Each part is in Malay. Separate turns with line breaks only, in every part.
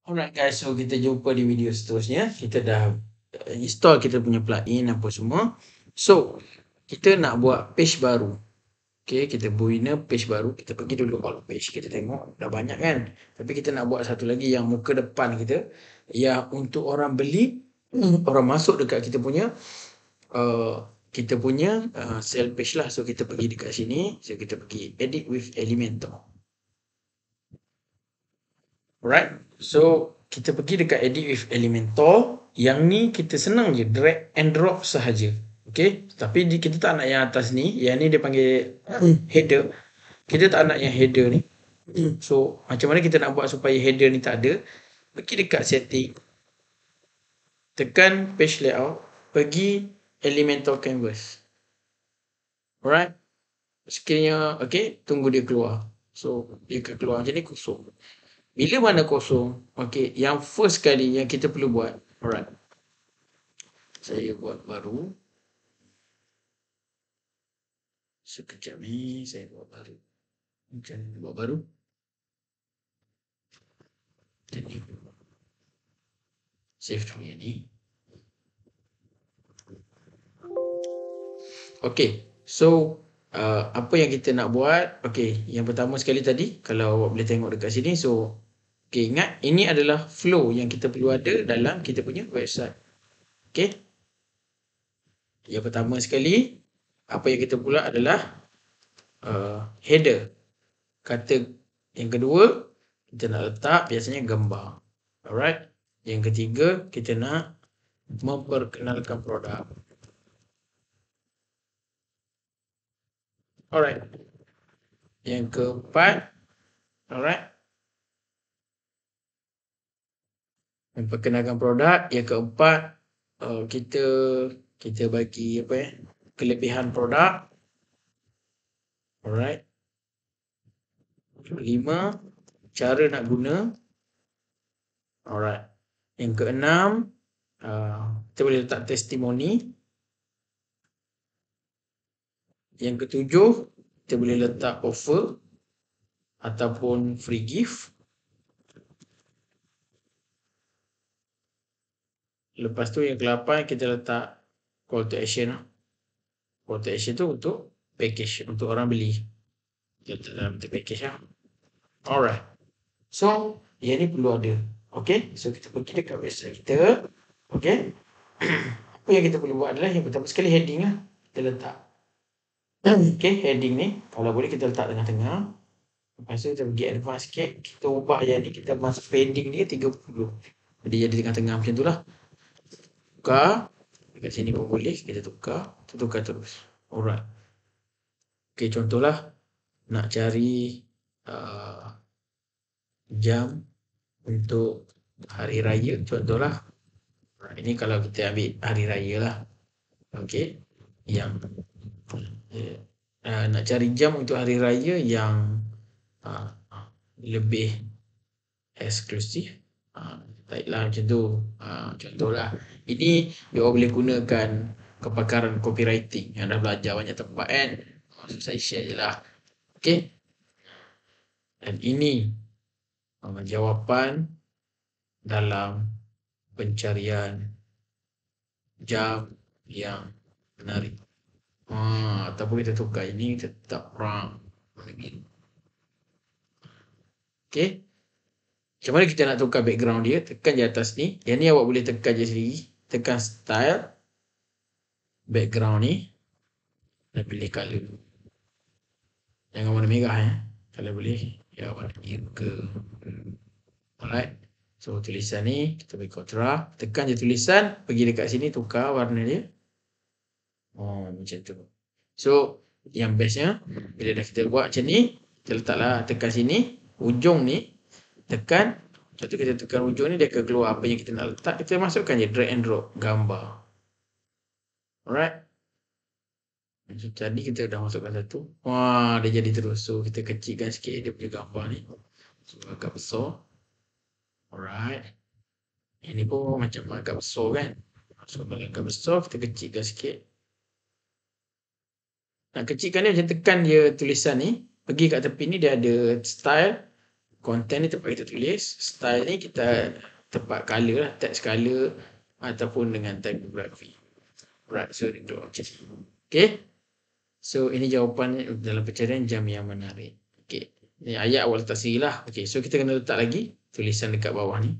Alright guys, so kita jumpa di video seterusnya. Kita dah install kita punya plugin apa semua. So, kita nak buat page baru. Okay, kita guna page baru. Kita pergi dulu all page. Kita tengok dah banyak kan. Tapi kita nak buat satu lagi yang muka depan kita. Yang untuk orang beli, orang masuk dekat kita punya sell page lah. So, kita pergi dekat sini. So, kita pergi edit with Elementor. Alright, so kita pergi dekat edit with Elementor. Yang ni kita senang je, drag and drop sahaja. Okay, tapi kita tak nak yang atas ni. Yang ni dia panggil header. Kita tak nak yang header ni. So macam mana kita nak buat supaya header ni tak ada? Pergi dekat setting, tekan page layout, pergi Elementor canvas. Alright, sekiranya okay, tunggu dia keluar. So dia akan keluar macam ni, kosong. Bila mana kosong, okay, yang first kali yang kita perlu buat, alright, saya buat baru. Sekejap ni, saya buat baru. Macam ni buat baru. Jadi, save dulu yang ni. Okay, so apa yang kita nak buat? Okay, yang pertama sekali tadi, kalau awak boleh tengok dekat sini, so okay, ingat ini adalah flow yang kita perlu ada dalam kita punya website. Okay, yang pertama sekali, apa yang kita pula adalah header. Kata yang kedua, kita nak letak biasanya gambar. Alright, yang ketiga, kita nak memperkenalkan produk. Alright, yang keempat, alright, memperkenalkan produk. Yang keempat, kita bagi kelebihan produk. Alright, 5, cara nak guna. Alright, yang keenam, kita boleh letak testimoni. Yang ketujuh, kita boleh letak offer ataupun free gift. Lepas tu yang ke-8 kita letak call to action. Call to action tu untuk package, untuk orang beli. Kita letak dalam package lah. Alright, so yang ni perlu ada. Okay, so kita pergi dekat website kita. Okay, apa yang kita perlu buat adalah yang pertama sekali heading lah. Kita letak. Okay, heading ni kalau boleh kita letak tengah-tengah. Lepas tu kita pergi advance sikit. Kita ubah yang ni, kita masuk padding dia 30. Jadi tengah-tengah macam tu lah. Tukar. Dekat sini pun boleh. Kita tukar. Kita tukar terus. Alright. Okay, contohlah. Nak cari jam untuk hari raya. Contohlah. Ini kalau kita ambil hari raya lah. Okay. Yang nak cari jam untuk hari raya yang lebih eksklusif. Baiklah macam tu. Contohlah. Ini you boleh gunakan kepakaran copywriting yang dah belajar banyak tempat kan. Saya share je lah. Okay. Dan ini jawapan dalam pencarian jam yang menarik. Ataupun kita tukar ini, kita tetap perang. Okay. Macam mana kita nak tukar background dia? Tekan je atas ni. Yang ni awak boleh tekan je sendiri. Tekan style. Background ni. Dan pilih color. Jangan warna merah kalau boleh. Ya, warna biru ke. Alright. So, tulisan ni. Kita bagi kontra. Tekan je tulisan. Pergi dekat sini. Tukar warna dia. Macam tu. So, yang bestnya. Bila dah kita buat macam ni. Kita letaklah tekan sini. Ujung ni. Tekan. Lepas tu kita tekan ujung ni. Dia akan keluar apa yang kita nak letak. Kita masukkan je drag and drop gambar. Alright. So, tadi kita dah masukkan satu. Dia jadi terus. So, kita kecilkan sikit dia punya gambar ni. So, agak besar. Alright. Ini pun macam agak besar kan. So, kalau agak besar, kita kecilkan sikit. Nak kecilkan dia macam tekan dia tulisan ni. Pergi kat tepi ni dia ada style. content ni tempat kita tulis, style ni kita tempat color lah, text color ataupun dengan typography. Right, so itu macam ni. Okay. So ini jawapan dalam pencarian jam yang menarik. Okay. Ni ayat awal letak sini lah. Okay, so kita kena letak lagi tulisan dekat bawah ni.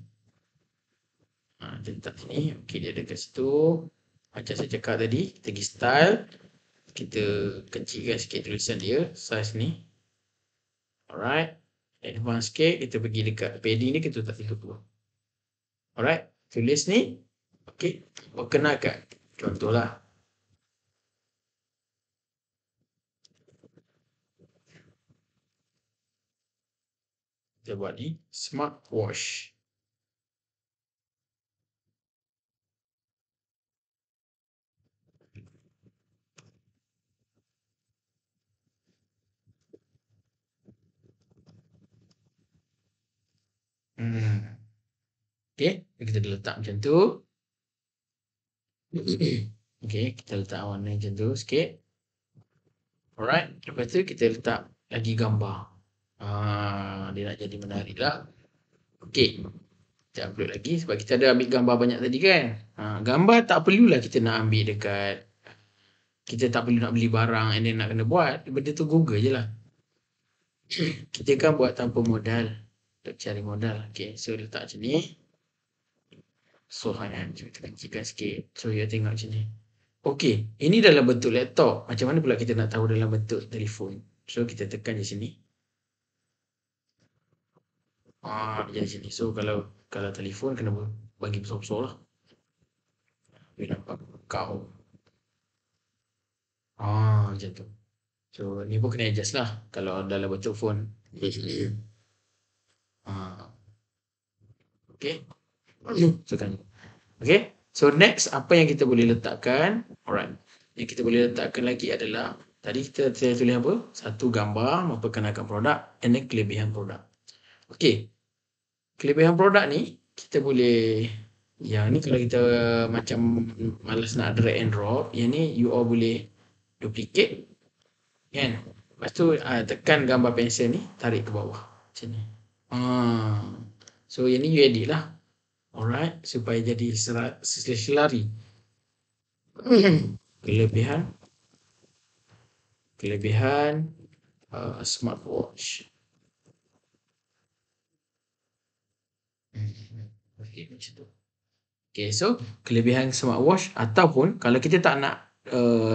Kita letak sini. Okay, dia ada kat situ. Macam saya cakap tadi, kita pergi style. Kita kecilkan sikit tulisan dia, size ni. Alright. Advance sikit, kita pergi dekat padding ni, kita letak 30. Alright. Tulis ni. Okay. Perkenalkan. Contohlah. Kita buat ni. Smartwatch. Okay. Kita letak macam tu. Okay. Kita letak warna macam tu sikit. Alright. Lepas tu kita letak lagi gambar. Dia nak jadi menarik lah. Okay. Kita upload lagi sebab kita ada ambil gambar banyak tadi kan. Gambar tak perlulah kita nak ambil dekat. Kita tak perlu nak beli barang and then nak kena buat. Benda tu Google je lah. Kita kan buat tanpa modal. Untuk cari modal. Okay. So letak macam ni. So kita kecilkan sikit. So you tengok macam ni. Okay. Ini dalam bentuk laptop. Macam mana pula kita nak tahu dalam bentuk telefon? So kita tekan di sini. Dia di sini. So kalau telefon kena bagi besar-besar lah. Dia nampak kau. Macam tu. So ni pun kena adjust lah. Kalau dalam bentuk phone. Okay. So kan. Okay. So next apa yang kita boleh letakkan. Alright. Yang kita boleh letakkan lagi adalah. Tadi kita tulis apa? Satu gambar memperkenalkan produk. And then kelebihan produk. Okay. Kelebihan produk ni. Kita boleh. Yang ni kalau kita macam malas nak drag and drop. Yang ni you all boleh duplicate. Kan? Lepas tu tekan gambar pensel ni. Tarik ke bawah. Macam ni. So yang ni you edit lah. Alright. Supaya jadi selari. Kelebihan smartwatch. Macam tu. Okay, so kelebihan smartwatch ataupun kalau kita tak nak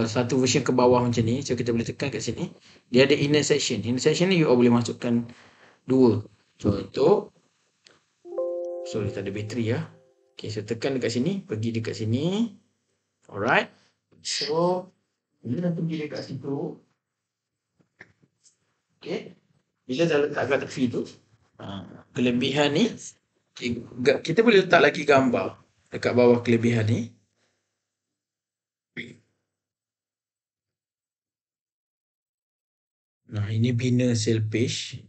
satu version ke bawah macam ni, so kita boleh tekan kat sini. Dia ada inner section. Inner section ni you all boleh masukkan dua. Contoh. So kita ada bateri ya. Okay, so tekan dekat sini, pergi dekat sini. Alright. So bila dah pergi dekat situ. Okay. Bila dah letak kat tepi tu, kelebihan ni kita boleh letak lagi gambar dekat bawah kelebihan ni. Nah, ini bina sale page.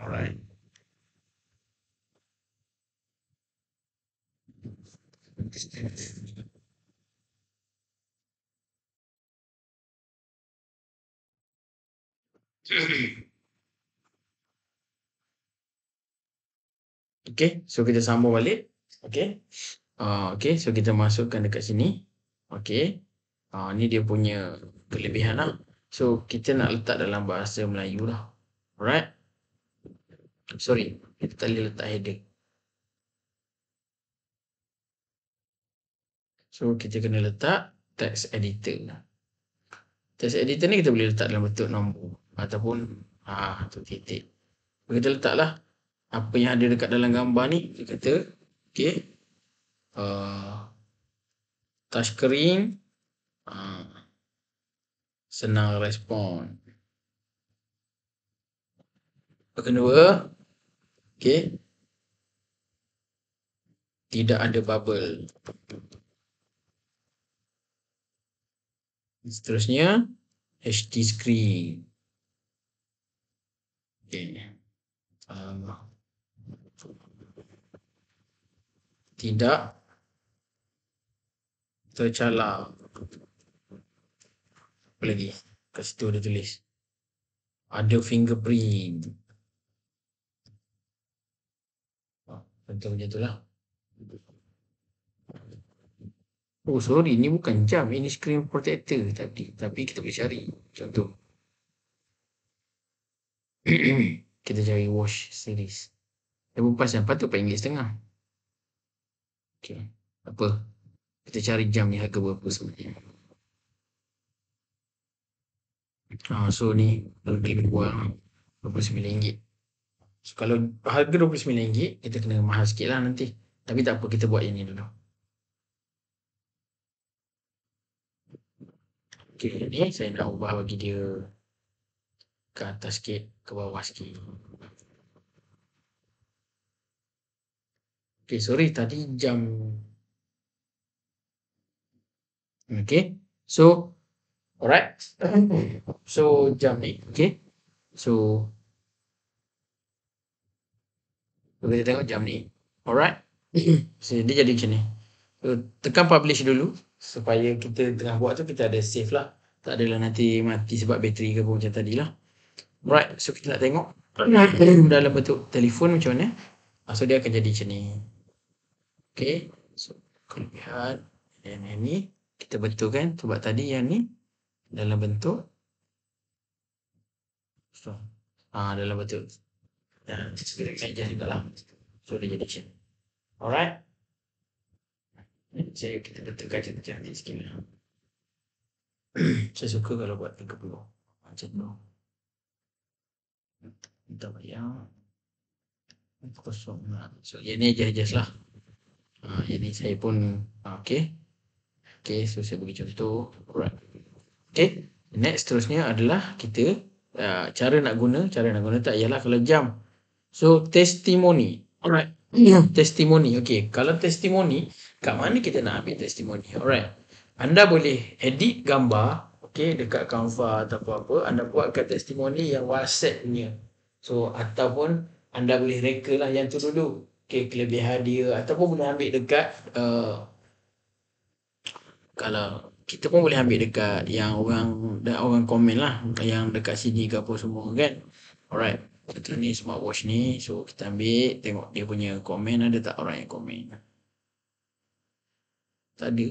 Alright. Okay, so kita sambung balik. Okay. Okay, so kita masukkan dekat sini. Okay. Ni dia punya kelebihan lah. So, kita nak letak dalam bahasa Melayu lah. Alright. Sorry, kita tak boleh letak header. So, kita kena letak text editor. Text editor ni kita boleh letak dalam bentuk nombor. Ataupun, tu titik. Kita letaklah apa yang ada dekat dalam gambar ni. Kita kata, okay. Touchscreen. Senang respon. Kedua, okay. Tidak ada bubble. Seterusnya, HD screen. Okay. Tidak tercalar. Apa lagi? Kat situ ada tulis. Ada fingerprint. Contoh macam itulah. Oh sorry, ni bukan jam, ini screen protector tadi. Tapi kita boleh cari. Contoh. Kita cari wash series. Dia berpasang patut RM4.50. Okay. Apa? Kita cari jam ni harga berapa sebenarnya. So ni lebih kurang RM29. So kalau harga RM29, kita kena mahal sikit lah nanti. Tapi tak apa, kita buat yang ni dulu. Okay, ni saya nak ubah bagi dia ke atas sikit, ke bawah sikit. Okay, sorry tadi jam. Okay, so alright. So jam ni, okay. So kita tengok jam ni. Alright. So dia jadi macam ni. So, tekan publish dulu supaya kita tengah buat tu kita ada save lah. Tak adalah nanti mati sebab bateri ke apa macam tadi lah. Alright, so kita nak tengok dalam bentuk telefon macam mana. So dia akan jadi macam ni. Okay, so kelebihan dan yang ni kita betulkan sebab tadi yang ni dalam bentuk dalam bentuk dan kita adjust juga lah. So dia jadi macam ni. Alright. Saya kita betulkan cantik sikit lah. Saya suka kalau buat 30 macam tu. Kita bayar kosong lah. So yang ni adjust lah. Yang ni saya pun okay. Okay, so saya bagi contoh. Alright. Okay, next seterusnya adalah kita cara nak guna tak ialah kalau jam. So testimoni. Alright. Testimoni. Okay, kalau testimoni, kat mana kita nak ambil testimoni? Alright. Anda boleh edit gambar, okay, dekat Canva atau apa-apa. Anda buatkan testimoni yang WhatsApp punya. So, ataupun anda boleh reka lah yang tu dulu. Okay, kelebihan dia. Ataupun boleh ambil dekat, kalau kita pun boleh ambil dekat yang orang komen lah. Yang dekat sini ke apa semua kan. Alright. Contoh ni smartwatch ni. So, kita ambil, tengok dia punya komen. Ada tak orang yang komen? Tak ada.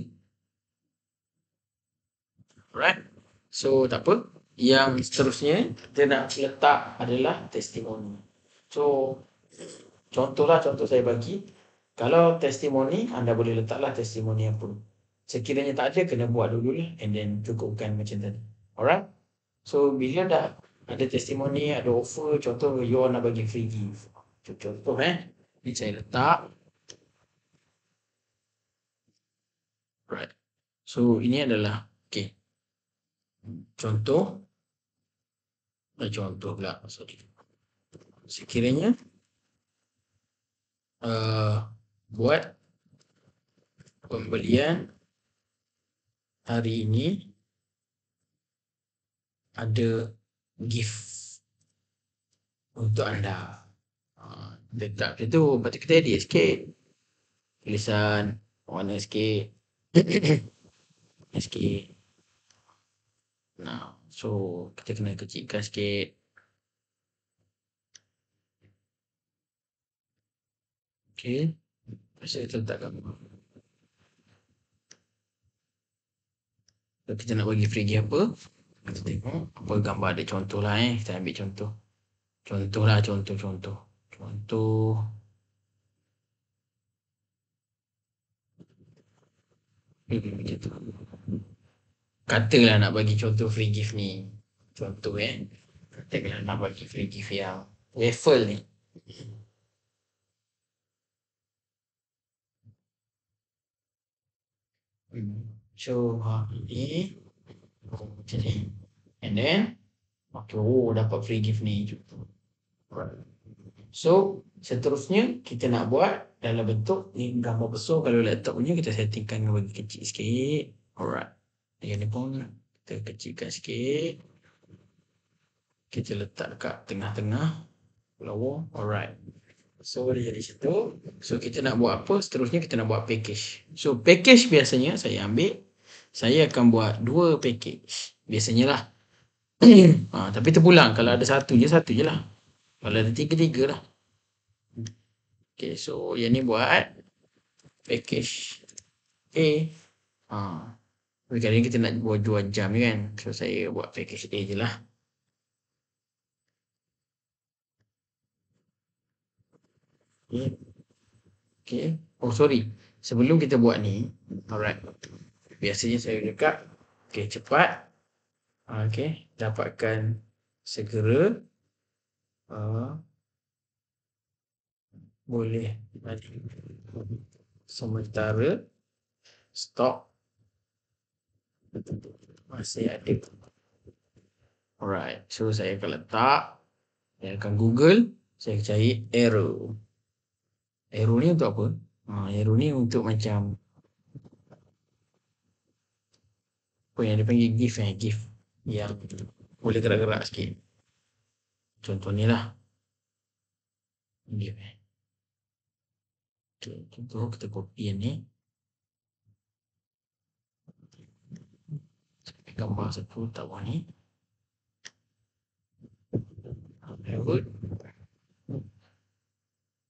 Alright. So, tak apa. Yang seterusnya, kita nak letak adalah testimoni. So, contoh saya bagi. Kalau testimoni, anda boleh letaklah testimoni apa. Sekiranya tak ada, kena buat dulu lah. And then, cukupkan macam tadi. Alright. So, bila dah ada testimoni, ada offer, contoh, you nak bagi free gift. Contoh, ni saya letak. Right. So, ini adalah, okay. Contoh pula, sorry. Sekiranya buat pembelian hari ini ada gift untuk anda. Letak macam tu, lepas tu kita edit sikit. Tulisan warna sikit. sikit. Nah, so kita kena kecilkan sikit. Okay. Saya letak gambar. So, kita nak bagi free gift apa? Kita tengok apa gambar ada contoh lah Kita ambil contoh. Contoh. Macam tu. Katalah nak bagi contoh free gift ni. Contoh Katalah nak bagi free gift yang waffle ni. So ni macam ni. And then okay, dapat free gift ni. Alright. So seterusnya kita nak buat dalam bentuk ni gambar besar. Kalau laptop punya kita settingkan bagi kecil sikit. Alright. Yang ni pun kita kecilkan sikit. Kita letak dekat tengah-tengah. Lower. Alright. So dia jadi situ. So kita nak buat apa? Seterusnya kita nak buat package. So package biasanya saya ambil. Saya akan buat 2 package. Biasanya lah. Tapi terpulang. Kalau ada satu je lah. Kalau ada 3 lah. Okay, so yang ni buat package A. Tapi kali ni kita nak buat 2 jam ni kan. So saya buat package A je lah. Okay. Okay. Oh sorry. Sebelum kita buat ni. Alright. Biasanya saya cakap. Okay, cepat. Okay. Dapatkan segera. Boleh balik. Sementara stok masih ada. Alright, so saya akan letak, saya akan Google, saya cari arrow. Arrow ni untuk apa? Arrow ni untuk macam apa yang dia panggil GIF GIF yang boleh gerak-gerak sikit. Contoh ni lah. GIF Okay, contoh kita copy yang ni. Gambar satu tak bawah ni. Arrow.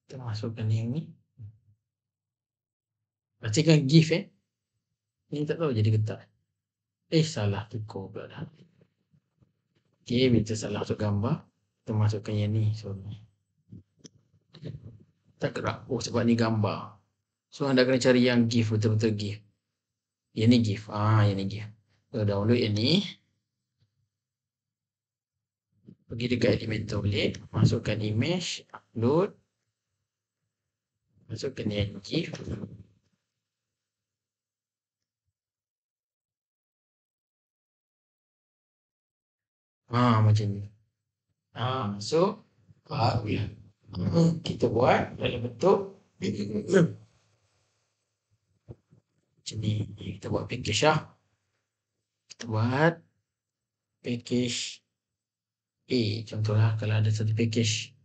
Kita masukkan yang ni. Pastikan GIF Ini tak tahu jadi ketak. Salah tukar pula dah. Okay, bila salah masuk gambar, kita masukkan yang ni. So, tak gerak. Oh, sebab ni gambar. So, anda kena cari yang GIF, betul-betul GIF. Yang ni GIF. Yang ni GIF. So, download yang ni. Pergi dekat Elementor balik. Masukkan image. Upload. Masukkan yang GIF. Macam ni. So, barulah kita buat dalam bentuk macam ni. Kita buat package lah. Kita buat package A. Contohlah kalau ada satu package.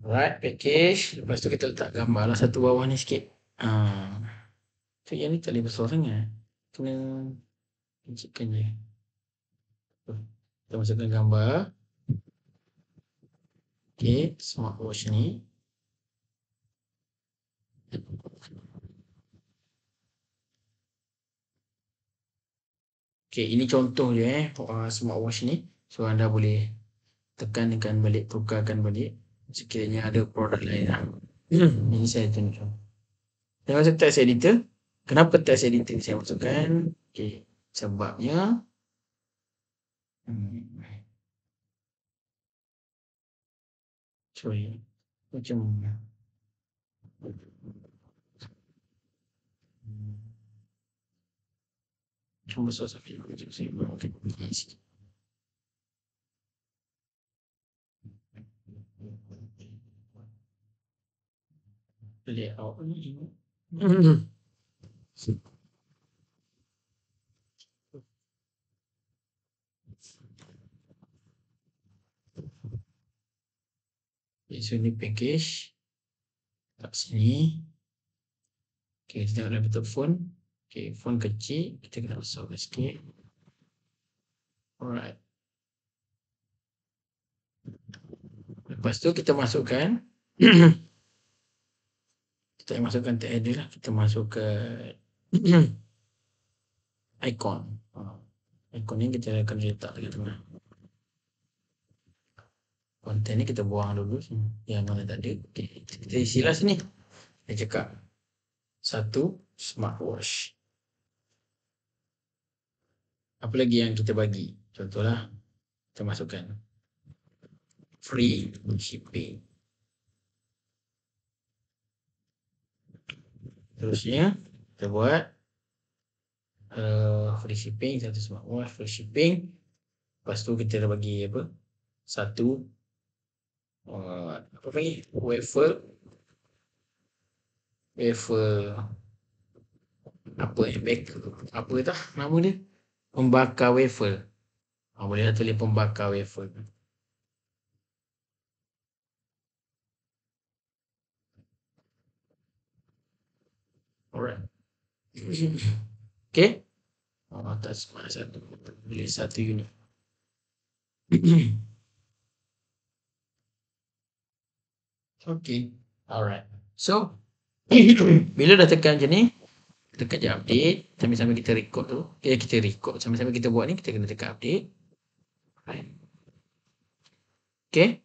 Alright, package. Lepas tu kita letak gambar lah satu bawah ni sikit. So yang ni tak boleh besar sangat. Kena kecilkan je. Kita masukkan gambar. Okay, smartwatch ni. Okay, ini contoh je smartwatch ni. So anda boleh tekankan balik, tukarkan balik. Sekiranya ada produk lain lah. Ini saya tunjuk. Saya masuk text editor. Kenapa text editor saya masukkan? Okay, sebabnya sorry. Macam cuma besar sampai saya makan sikit. Layout ni. So ni package. Kat sini. Okay, kita tengok dalam bentuk font. Okay, font kecil. Kita kena besarkan sikit. Alright. Lepas tu kita masukkan. Kita masukkan tag header lah. Kita masukkan icon. Icon ni kita akan letak dekat tengah. Konten ni kita buang dulu. Yang mana tak ada. Okay, kita isilah sini. Dia cakap. 1 smartwatch. Apa lagi yang kita bagi? Contohlah. Kita masukkan. Free shipping. Terusnya. Kita buat. Free shipping. 1 smartwatch. Free shipping. Lepas tu kita dah bagi apa? 1. Apa panggil? Wafer apa apa dah nama dia? Pembakar wafer. Boleh lah tulis pembakar wafer. Alright. Okay. Tak semua satu. Boleh 1 unit. Okay. Alright. So, bila dah tekan macam ni, tekan je update. Sambil-sambil kita record tu. Kita record. Sambil-sambil kita buat ni, kita kena tekan update. Right. Okay.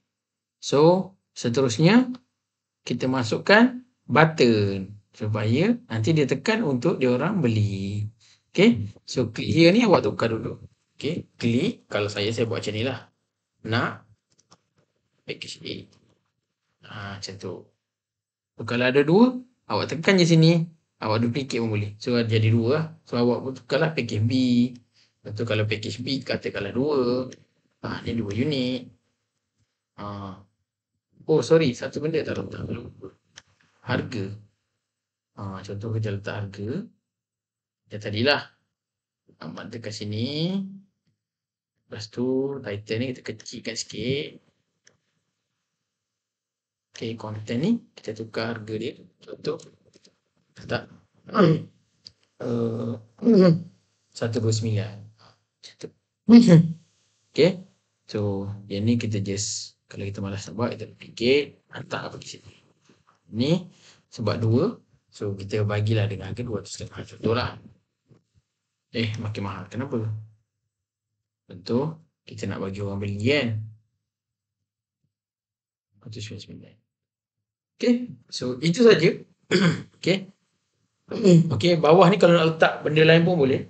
So, seterusnya, kita masukkan button. Supaya nanti dia tekan untuk dia orang beli. Okay. So, klik here ni awak tukar dulu. Okay. Klik. Kalau saya buat macam ni lah. Nak package A. Macam tu. So, kalau ada dua, awak tekan je sini. Awak duplicate pun boleh. So, jadi dua lah. So, awak pun tukarlah package B. Lepas tu, kalau package B, katakanlah dua. Ni dua unit. Oh, sorry. Satu benda tak letak. Harga. Contoh kita letak harga. Macam tadilah. Amat tekan sini. Lepas tu, title ni kita kecilkan sikit. Okay, content ni kita tukar harga dia. Contoh. Tak. 129. Okay. So, yang ni kita just, kalau kita malas nak buat, kita duplicate, hantar pergi sini. Ni, sebab 2, so kita bagilah dengan harga 250. Contoh lah. Makin mahal. Kenapa? Contoh, kita nak bagi orang beli kan. 199. Okay. So, itu saja. Okay. Okay, bawah ni kalau nak letak benda lain pun boleh.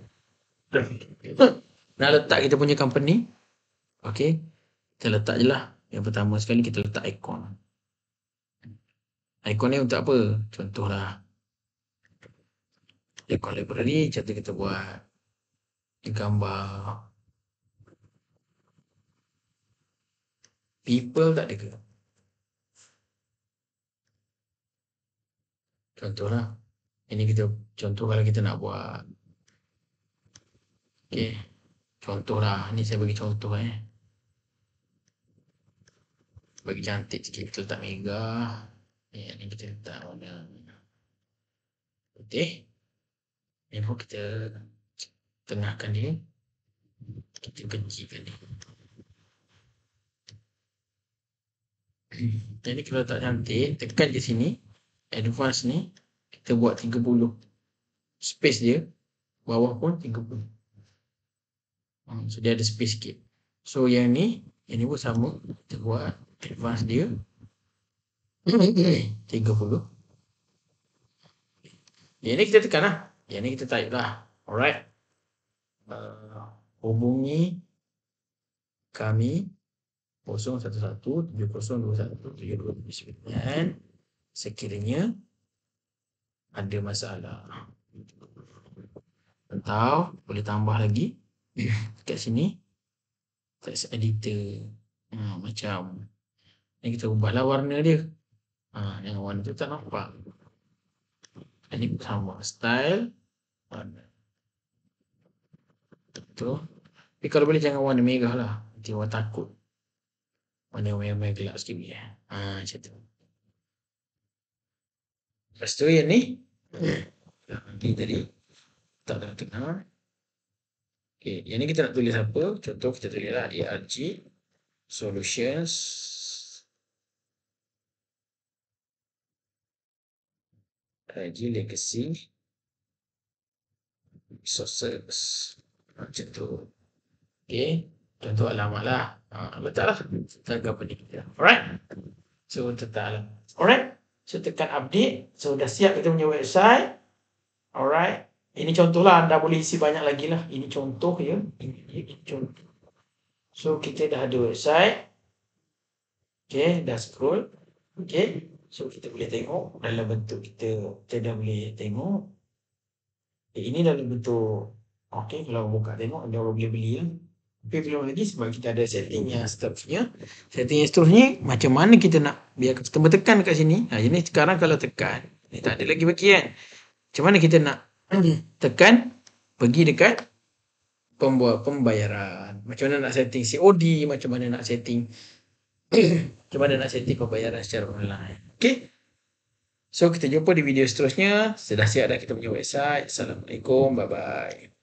Nak letak kita punya company. Okay. Kita letak je lah. Yang pertama sekali kita letak icon. Icon ni untuk apa? Contohlah. Icon library. Contoh kita buat gambar people tak ada ke? Contohlah. Ini kita contoh kalau kita nak buat. Okay. Contohlah. Ni saya bagi contoh bagi cantik sikit. Kita letak mega. Ni kita letak warna putih. Ni pun kita tengahkan dia. Kita kecilkan dia. Jadi kalau tak cantik, tekan di sini. Advance ni. Kita buat 30. Space dia. Bawah pun 30. So dia ada space sikit. So yang ni pun sama. Kita buat advance dia 30. Yang ni kita tekan lah. Yang ni kita type lah. Alright. Hubungi kami 011702179 sekiranya ada masalah. Atau boleh tambah lagi kat sini text editor. Macam ni kita ubahlah warna dia. Yang warna tu tak nampak. Ini sama style warna. Betul. Tapi kalau boleh jangan warna merah lah. Nanti orang takut. Warna merah gelap sikit ni. Macam tu. Lepas tu yang ni. Ni tadi. Tak ada tengah. Okay. Yang ni kita nak tulis apa? Contoh kita tulis lah ARG Solutions. ARG Legacy Resources. Macam tu. Okay. Contoh alamat lah. Letak lah. Letak apa ni. Alright. So, letak lah. Alright. So, tekan update. So, dah siap kita punya website. Alright. Ini contoh lah. Anda boleh isi banyak lagi lah. Ini contoh ya. Ini contoh. So, kita dah ada website. Okay. Dah scroll. Okay. So, kita boleh tengok dalam bentuk kita dah boleh tengok. Ini dalam bentuk. Okay. Kalau buka tengok, anda boleh beli lah. Tapi belum lagi sebab kita ada setting yang seterusnya. Setting yang seterusnya, macam mana kita nak biar customer tekan kat sini. Ini sekarang kalau tekan, ni tak ada lagi bagian. Macam mana kita nak tekan, pergi dekat pembayaran. Macam mana nak setting COD, macam mana nak setting pembayaran secara online. Okay. So, kita jumpa di video seterusnya. Sudah siap dah kita punya website. Assalamualaikum. Bye-bye.